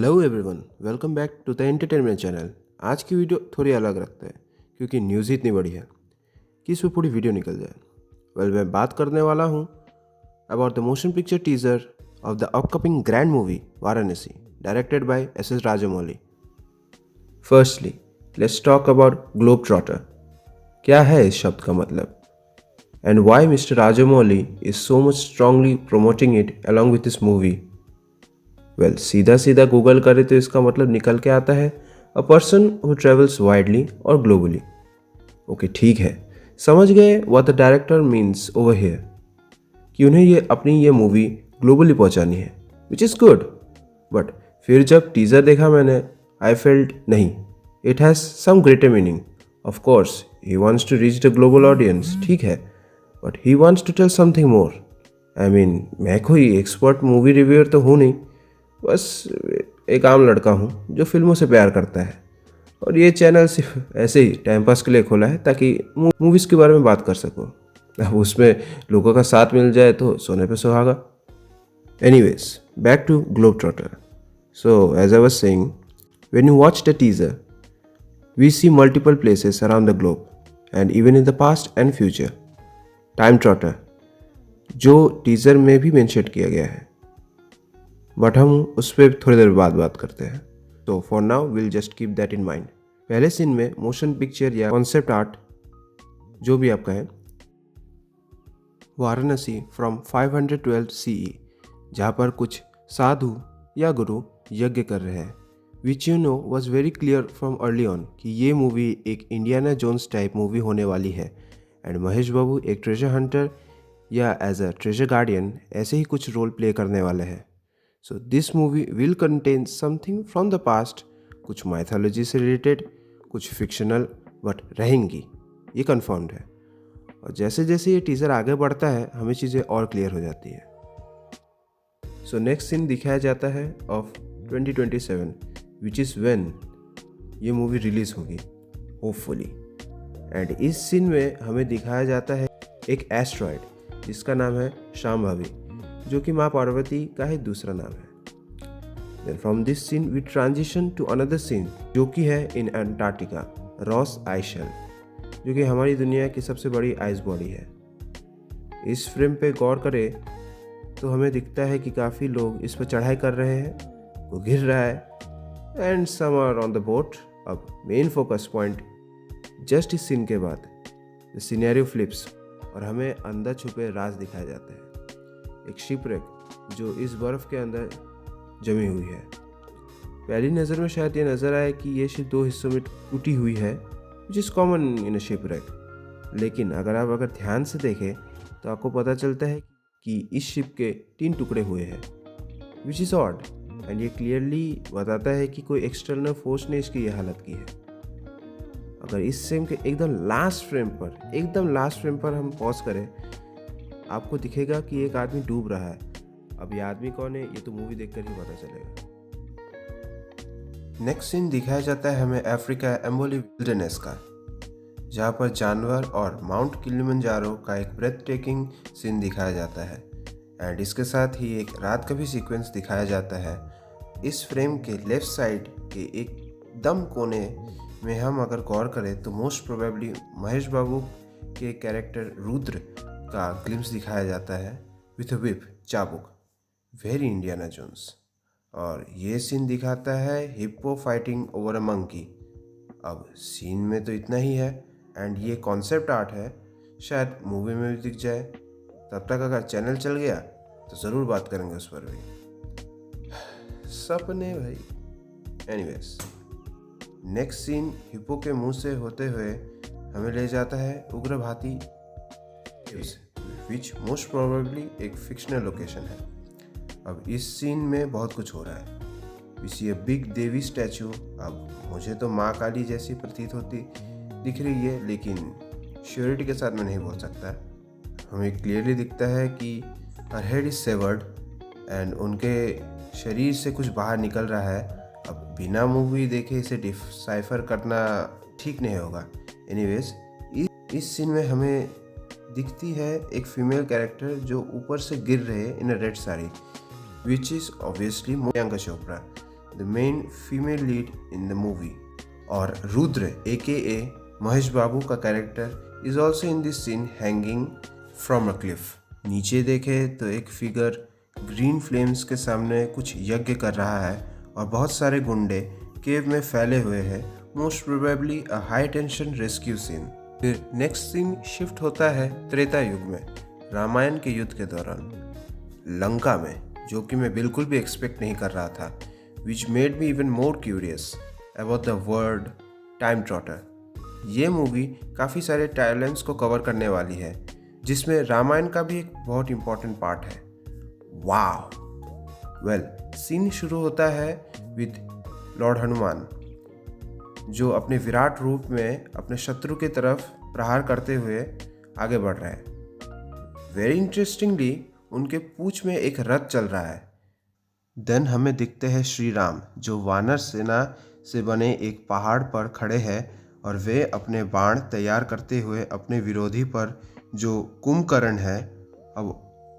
Hello everyone, welcome back to the entertainment channel. आज की video थोड़ी अलग रखते हैं क्योंकि न्यूज़ ही इतनी बड़ी है कि इस पर पूरी वीडियो निकल जाए। मैं बात करने वाला हूँ about the motion picture teaser of the upcoming grand movie Varanasi directed by S Rajamouli. Firstly let's talk about globe trotter. क्या है इस शब्द का मतलब and why mister Rajamouli is so much strongly promoting it along with this movie. सीधा सीधा Google करें तो इसका मतलब निकल के आता है a person who travels widely और ग्लोबली। ओके ठीक है, समझ गए what the director means over here कि उन्हें ये मूवी ग्लोबली पहुंचानी है, विच इज़ गुड। बट फिर जब टीज़र देखा मैंने, आई फेल्ट नहीं, it has some greater meaning. Of course he wants to reach the global audience, ठीक है, but he wants to tell something more. I mean मैं कोई एक्सपर्ट मूवी रिव्यूअर तो हूँ नहीं, बस एक आम लड़का हूँ जो फिल्मों से प्यार करता है और ये चैनल सिर्फ ऐसे ही टाइम पास के लिए खोला है ताकि मूवीज़ के बारे में बात कर सकूँ। अब उसमें लोगों का साथ मिल जाए तो सोने पे सुहागा। Anyways, back to globe trotter. So as I was saying, when you watch the teaser we see multiple places around the globe and even in the past and future. Time trotter जो teaser में भी mention किया गया है, but हम उस पर थोड़ी देर बाद बात करते हैं। तो for now will just keep that in mind. पहले सीन में मोशन पिक्चर या कॉन्सेप्ट आर्ट जो भी आप कहें, वाराणसी फ्रॉम 512 CE, जहाँ पर कुछ साधु या गुरु यज्ञ कर रहे हैं, which you know was very clear from early on कि ये मूवी एक इंडियाना जोन्स टाइप मूवी होने वाली है एंड महेश बाबू एक ट्रेजर हंटर या एज अ ट्रेजर गार्डियन ऐसे ही कुछ रोल प्ले करने वाले हैं। So this movie will contain something from the past, कुछ माइथोलॉजी से रिलेटेड, कुछ फिक्शनल बट रहेंगी, ये कन्फर्म्ड है। और जैसे जैसे ये टीज़र आगे बढ़ता है हमें चीज़ें और क्लियर हो जाती है। सो नेक्स्ट सीन दिखाया जाता है ऑफ 2027, विच इज़ व्हेन ये मूवी रिलीज़ होगी होपफुली। एंड इस सीन में हमें दिखाया जाता है एक एस्ट्रॉयड जिसका नाम है शांभवी, जो कि माँ पार्वती का ही दूसरा नाम है। Then from this scene we transition to another scene जो कि है इन अंटार्कटिका, रॉस आइशल, जो कि हमारी दुनिया की सबसे बड़ी आइस बॉडी है। इस फ्रेम पे गौर करें तो हमें दिखता है कि काफ़ी लोग इस पर चढ़ाई कर रहे हैं, वो गिर रहा है and some are on the boat. अब मेन फोकस पॉइंट जस्ट इस सीन के बाद द सिनेरियो फ्लिप्स और हमें अंदर छुपे राज दिखाए जाते हैं। एक शिपरेक जो इस बर्फ़ के अंदर जमी हुई है। पहली नज़र में शायद ये नज़र आए कि ये शिप दो हिस्सों में टूटी हुई है, which is common in a shipwreck. लेकिन अगर ध्यान से देखें तो आपको पता चलता है कि इस शिप के 3 टुकड़े हुए हैं, विच इज़ ऑड, एंड ये क्लियरली बताता है कि कोई एक्सटर्नल फोर्स ने इसकी ये हालत की है। अगर इस सेम के एकदम लास्ट फ्रेम पर हम पॉज करें, आपको दिखेगा कि एक आदमी डूब रहा है। अब ये आदमी कौन है ये तो मूवी देखकर ही पता चलेगा। नेक्स्ट सीन दिखाया जाता है हमें अफ्रीका एम्बोली विल्डरनेस का, जहाँ पर जानवर और माउंट किलिमंजारो का एक ब्रेथ टेकिंग सीन दिखाया जाता है एंड इसके साथ ही एक रात का भी सीक्वेंस दिखाया जाता है। इस फ्रेम के लेफ्ट साइड के एकदम कोने में हम अगर गौर करें तो मोस्ट प्रोबेबली महेश बाबू के कैरेक्टर रुद्र का ग्लिम्स दिखाया जाता है विथ अ विप, चाबुक, वेरी इंडियाना जोन्स। और ये सीन दिखाता है hippo fighting over a monkey. अब सीन में तो इतना ही है एंड ये कॉन्सेप्ट आर्ट है, शायद मूवी में भी दिख जाए। तब तक अगर चैनल चल गया तो ज़रूर बात करेंगे उस पर भी। सपने भाई। एनीवेज, नेक्स्ट सीन हिप्पो के मुंह से होते हुए हमें ले जाता है उग्रभाती, विच मोस्ट प्रोबेबली एक फिक्शनल लोकेशन है। अब इस सीन में बहुत कुछ हो रहा है। We see a big Devi statue. अब मुझे तो माँ काली जैसी प्रतीत होती दिख रही है, लेकिन श्योरिटी के साथ मैं नहीं बोल सकता। हमें क्लियरली दिखता है कि हर हेड इज सेवर्ड एंड उनके शरीर से कुछ बाहर निकल रहा है। अब बिना मूवी देखे इसे डिसाइफर करना ठीक नहीं होगा। एनीवेज, इस सीन में हमें दिखती है एक फीमेल कैरेक्टर जो ऊपर से गिर रहे in a red sari, which is obviously Priyanka Chopra, the main female lead in the movie. और रुद्र aka महेश बाबू का character is also in this scene hanging from a cliff. नीचे देखे तो एक फिगर ग्रीन फ्लेम्स के सामने कुछ यज्ञ कर रहा है और बहुत सारे गुंडे केव में फैले हुए हैं, most probably a high tension rescue scene. फिर नेक्स्ट सीन शिफ्ट होता है त्रेता युग में, रामायण के युद्ध के दौरान लंका में, जो कि मैं बिल्कुल भी एक्सपेक्ट नहीं कर रहा था, which made me even more curious about the word time trotter. ये मूवी काफ़ी सारे टैलेंट्स को कवर करने वाली है, जिसमें रामायण का भी एक बहुत इंपॉर्टेंट पार्ट है। वाह वेल, सीन शुरू होता है विद लॉर्ड हनुमान, जो अपने विराट रूप में अपने शत्रु की तरफ प्रहार करते हुए आगे बढ़ रहे हैं। वेरी इंटरेस्टिंगली उनके पूंछ में एक रथ चल रहा है। देन हमें दिखते हैं श्री राम, जो वानर सेना से बने एक पहाड़ पर खड़े हैं और वे अपने बाण तैयार करते हुए अपने विरोधी पर, जो कुंभकर्ण है। अब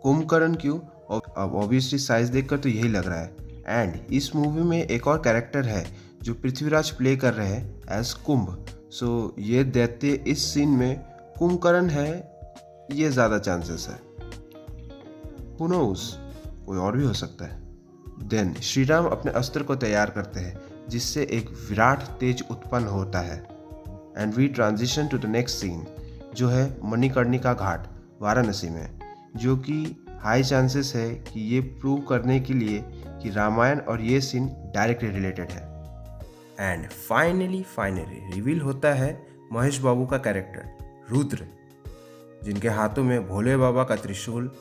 कुंभकर्ण क्यों? अब ऑब्वियसली साइज देखकर तो यही लग रहा है। एंड इस मूवी में एक और कैरेक्टर है जो पृथ्वीराज प्ले कर रहे हैं एज कुंभ। सो ये दैत्य इस सीन में कुंभकर्ण है, ये ज़्यादा चांसेस है। Who knows? कोई और भी हो सकता है। देन श्री राम अपने अस्त्र को तैयार करते हैं, जिससे एक विराट तेज उत्पन्न होता है। And we transition to the next scene, जो है मणिकर्णिका घाट वाराणसी में, जो कि हाई चांसेस है कि ये प्रूव करने के लिए कि रामायण और ये सीन डायरेक्टली रिलेटेड है। एंड फाइनली रिवील होता है महेश बाबू का कैरेक्टर रुद्र, जिनके हाथों में भोले बाबा का त्रिशूल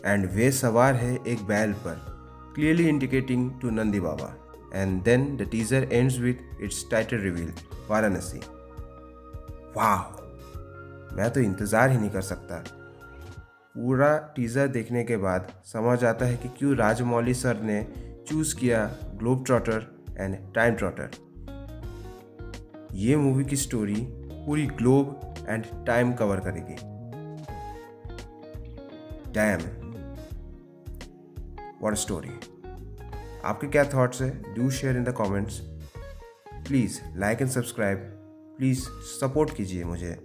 एंड वे सवार है एक बैल पर, clearly indicating to Nandi Baba. And then the teaser ends with its title reveal, Varanasi. वाह, मैं तो इंतज़ार ही नहीं कर सकता। पूरा टीजर देखने के बाद समझ आता है कि क्यों राजमौली सर ने चूज़ किया globe trotter and time trotter. ये मूवी की स्टोरी पूरी ग्लोब एंड टाइम कवर करेगी। Dam, what story. आपके क्या थॉट्स है? Do share in the comments. Please like and subscribe. Please support कीजिए मुझे।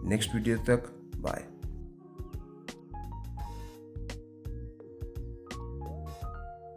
नेक्स्ट वीडियो तक बाय।